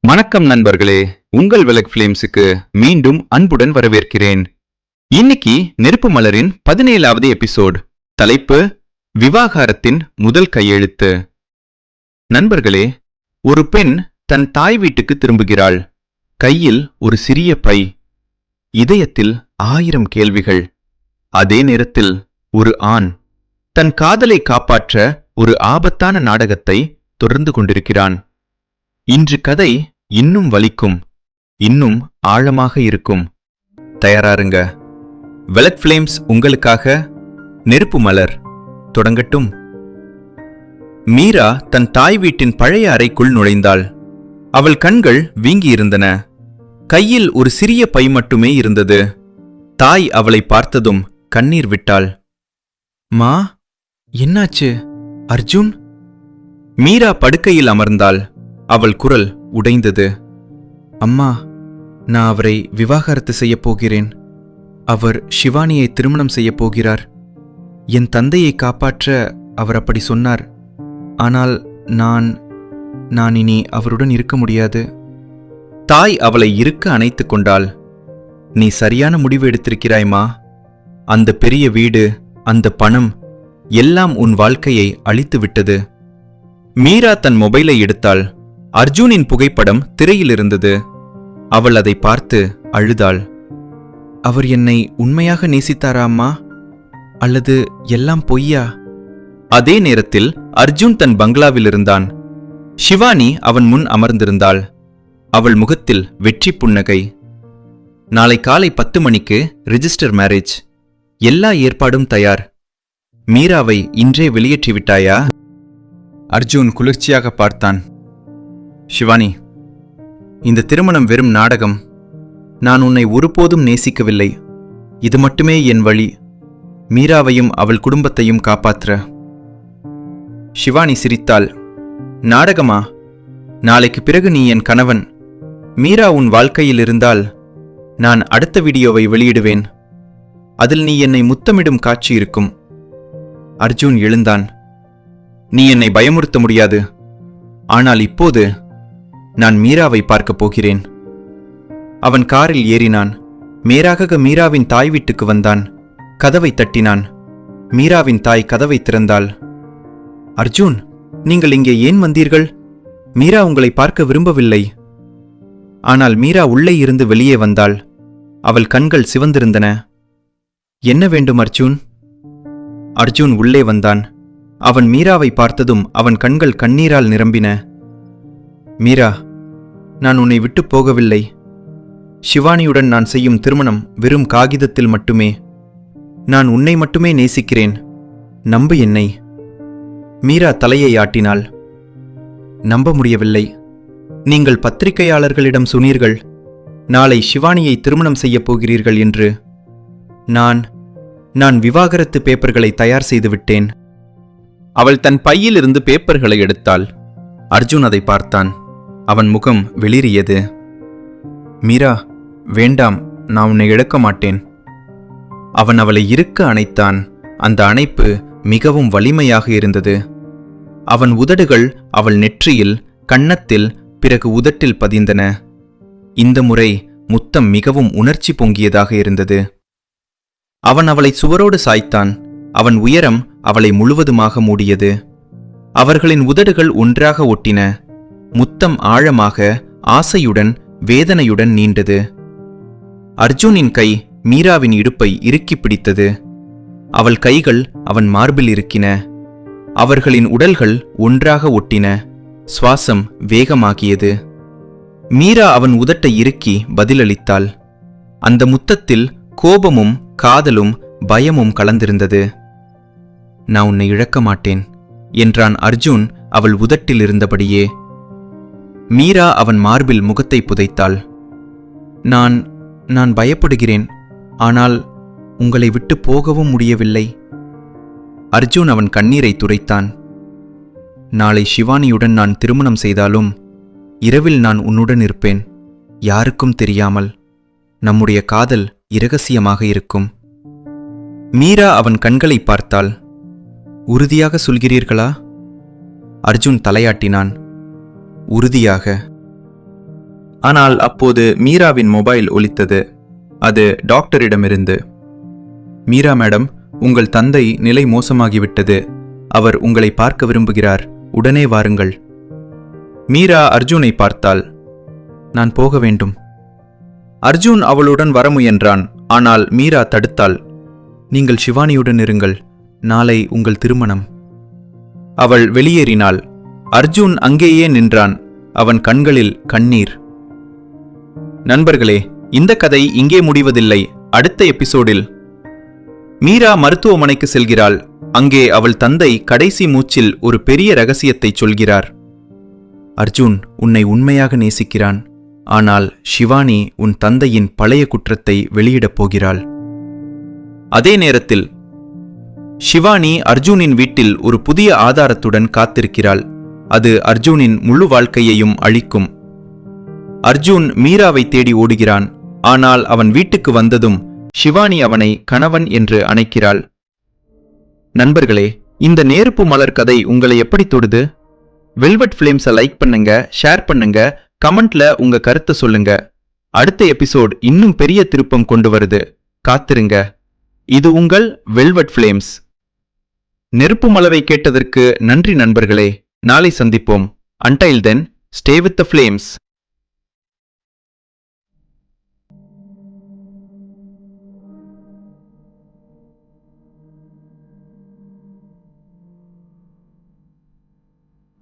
வணக்கம் நண்பர்களே, உங்கள் விளக் ஃபிலிம்ஸுக்கு மீண்டும் அன்புடன் வரவேற்கிறேன். இன்னைக்கு நெருப்பு மலரின் 17வது எபிசோட். தலைப்பு விவாகரத்தின் முதல் கையெழுத்து. நண்பர்களே, ஒரு பெண் தன் தாய் வீட்டுக்கு திரும்புகிறாள். கையில் ஒரு சிறிய பை, இதயத்தில் 1000 கேள்விகள். அதே நேரத்தில் ஒரு ஆண் தன் காதலை காப்பாற்ற ஒரு ஆபத்தான நாடகத்தை தொடர்ந்து கொண்டிருக்கிறான். இன்று கதை இன்னும் வலிக்கும், இன்னும் ஆழமாக இருக்கும். தயாராருங்க. விளக் ஃபிளேம்ஸ் உங்களுக்காக நெருப்பு மலர் தொடங்கட்டும். மீரா தன் தாய் வீட்டின் பழைய அறைக்குள் நுழைந்தாள். அவள் கண்கள் வீங்கியிருந்தன. கையில் ஒரு சிறிய பை மட்டுமே இருந்தது. தாய் அவளை பார்த்ததும் கண்ணீர் விட்டாள். மா, என்னாச்சு? அர்ஜுன்? மீரா படுக்கையில் அமர்ந்தாள். அவள் குரல் உடைந்தது. அம்மா, நான் அவரை விவாகரத்து செய்யப் போகிறேன். அவர் ஷிவானியை திருமணம் செய்யப் போகிறார். என் தந்தையை காப்பாற்ற அவர் அப்படி சொன்னார். ஆனால் நான் இனி அவருடன் இருக்க முடியாது. தாய் அவளை இறுக்க அணைத்துக் கொண்டாள். நீ சரியான முடிவு எடுத்திருக்கிறாய்மா. அந்த பெரிய வீடு, அந்த பணம் எல்லாம் உன் வாழ்க்கையை அழித்து விட்டது. மீரா தன் மொபைலை எடுத்தாள். அர்ஜுனின் புகைப்படம் திரையில் இருந்தது. அவள் அதை பார்த்து அழுதாள். அவர் என்னை உண்மையாக நேசித்தாரா அம்மா? அல்லது எல்லாம் பொய்யா? அதே நேரத்தில் அர்ஜுன் தன் பங்களாவில் இருந்தான். ஷிவானி அவன் முன் அமர்ந்திருந்தாள். அவள் முகத்தில் வெற்றி புன்னகை. நாளை காலை 10 மணிக்கு ரிஜிஸ்டர் மேரேஜ். எல்லா ஏற்பாடும் தயார். மீராவை இன்றே வெளியேற்றிவிட்டாயா? அர்ஜுன் குளிர்ச்சியாக பார்த்தான். ஷிவானி, இந்த திருமணம் வெறும் நாடகம். நான் உன்னை ஒருபோதும் நேசிக்கவில்லை. இது மட்டுமே என் வழி, மீராவையும் அவள் குடும்பத்தையும் காப்பாற்ற. ஷிவானி சிரித்தாள். நாடகமா? நாளைக்கு பிறகு நீ என் கணவன். மீரா உன் வாழ்க்கையில் இருந்தால் நான் அடுத்த வீடியோவை வெளியிடுவேன். அதில் நீ என்னை முத்தமிடும் காட்சி இருக்கும். அர்ஜுன் எழுந்தான். நீ என்னை பயமுறுத்த முடியாது. ஆனால் இப்போது நான் மீராவை பார்க்கப் போகிறேன். அவன் காரில் ஏறினான். மேராக மீராவின் தாய் வீட்டுக்கு வந்தான். கதவை தட்டினான். மீராவின் தாய் கதவை திறந்தாள். அர்ஜுன், நீங்கள் இங்கே ஏன் வந்தீர்கள்? மீரா உங்களை பார்க்க விரும்பவில்லை. ஆனால் மீரா உள்ளே இருந்து வெளியே வந்தாள். அவள் கண்கள் சிவந்திருந்தன. என்ன வேண்டும் அர்ஜுன்? அர்ஜுன் உள்ளே வந்தான். அவன் மீராவை பார்த்ததும் அவன் கண்கள் கண்ணீரால் நிரம்பின. மீரா, நான் உன்னை விட்டு போகவில்லை. ஷிவானியுடன் நான் செய்யும் திருமணம் வெறும் காகிதத்தில் மட்டுமே. நான் உன்னை மட்டுமே நேசிக்கிறேன். நம்பு என்னை. மீரா தலையை ஆட்டினாள். நம்ப முடியவில்லை. நீங்கள் பத்திரிகையாளர்களிடம் சொன்னீர்கள் நாளை ஷிவானியை திருமணம் செய்யப் போகிறீர்கள் என்று. நான் விவாகரத்து பேப்பர்களை தயார் செய்துவிட்டேன். அவள் தன் பையிலிருந்து பேப்பர்களை எடுத்தாள். அர்ஜுன் அதை பார்த்தான். அவன் முகம் வெளிரியது. மீரா, வேண்டாம், நான் உன்னை இழக்க மாட்டேன். அவன் அவளை இறுக்க அணைத்தான். அந்த அணைப்பு மிகவும் வலிமையாக இருந்தது. அவன் உதடுகள் அவள் நெற்றியில், கன்னத்தில், பிறகு உதட்டில் பதிந்தன. இந்த முறை முத்தம் மிகவும் உணர்ச்சி பொங்கியதாக இருந்தது. அவன் அவளை சுவரோடு சாய்த்தான். அவன் உயரம் அவளை முழுவதுமாக மூடியது. அவர்களின் உதடுகள் ஒன்றாக ஒட்டின. முத்தம் ஆழமாக, ஆசையுடன், வேதனையுடன் நீண்டது. அர்ஜுனின் கை மீராவின் இடுப்பை இறுக்கி பிடித்தது. அவள் கைகள் அவன் மார்பில் இருக்கின. அவர்களின் உடல்கள் ஒன்றாக ஒட்டின. சுவாசம் வேகமாகியது. மீரா அவன் உதட்டை இறுக்கி பதிலளித்தாள். அந்த முத்தத்தில் கோபமும் காதலும் பயமும் கலந்திருந்தது. நான் உன்னை இழக்க மாட்டேன் என்றான் அர்ஜுன் அவள் உதட்டில் இருந்தபடியே. மீரா அவன் மார்பில் முகத்தை புதைத்தாள். நான் பயப்படுகிறேன். ஆனால் உங்களை விட்டு போகவும் முடியவில்லை. அர்ஜுன் அவன் கண்ணீரை துடைத்தான். நாளை ஷிவானியுடன் நான் திருமணம் செய்தாலும் இரவில் நான் உன்னுடன் இருப்பேன். யாருக்கும் தெரியாமல். நம்முடைய காதல் இரகசியமாக இருக்கும். மீரா அவன் கண்களை பார்த்தாள். உறுதியாக சொல்கிறீர்களா? அர்ஜுன் தலையாட்டினான். உறுதியாக. ஆனால் அப்போது மீராவின் மொபைல் ஒலித்தது. அது டாக்டரிடமிருந்து. மீரா மேடம், உங்கள் தந்தை நிலை மோசமாகிவிட்டது. அவர் உங்களை பார்க்க விரும்புகிறார். உடனே வாருங்கள். மீரா அர்ஜுனை பார்த்தாள். நான் போக வேண்டும். அர்ஜுன் அவளுடன் வர முயன்றான். ஆனால் மீரா தடுத்தாள். நீங்கள் ஷிவானியுடன் இருங்கள். நாளை உங்கள் திருமணம். அவள் வெளியேறினாள். அர்ஜுன் அங்கேயே நின்றான். அவன் கண்களில் கண்ணீர். நண்பர்களே, இந்த கதை இங்கே முடிவதில்லை. அடுத்த எபிசோடில் மீரா மருத்துவமனைக்கு செல்கிறாள். அங்கே அவள் தந்தை கடைசி மூச்சில் ஒரு பெரிய ரகசியத்தை சொல்கிறார். அர்ஜுன் உன்னை உண்மையாக நேசிக்கிறான். ஆனால் ஷிவானி உன் தந்தையின் பழைய குற்றத்தை வெளியிடப் போகிறாள். அதே நேரத்தில் ஷிவானி அர்ஜுனின் வீட்டில் ஒரு புதிய ஆதாரத்துடன் காத்திருக்கிறாள். அது அர்ஜுனின் முழு வாழ்க்கையையும் அழிக்கும். அர்ஜுன் மீராவை தேடி ஓடுகிறான். ஆனால் அவன் வீட்டுக்கு வந்ததும் ஷிவானி அவனை கணவன் என்று அணைக்கிறாள். நண்பர்களே, இந்த நேருப்பு மலர் கதை உங்களை எப்படி தொடுது? வெல்வெட் ஃபிளேம்ஸை லைக் பண்ணுங்க, ஷேர் பண்ணுங்க, கமெண்ட்ல உங்க கருத்தை சொல்லுங்க. அடுத்த எபிசோட் இன்னும் பெரிய திருப்பம் கொண்டு வருது. காத்திருங்க. இது உங்கள் வெல்வெட் ஃபிளேம்ஸ். நெருப்பு மலரை கேட்டதற்கு நன்றி நண்பர்களே. நாளை சந்திப்போம். Until then, stay with the flames.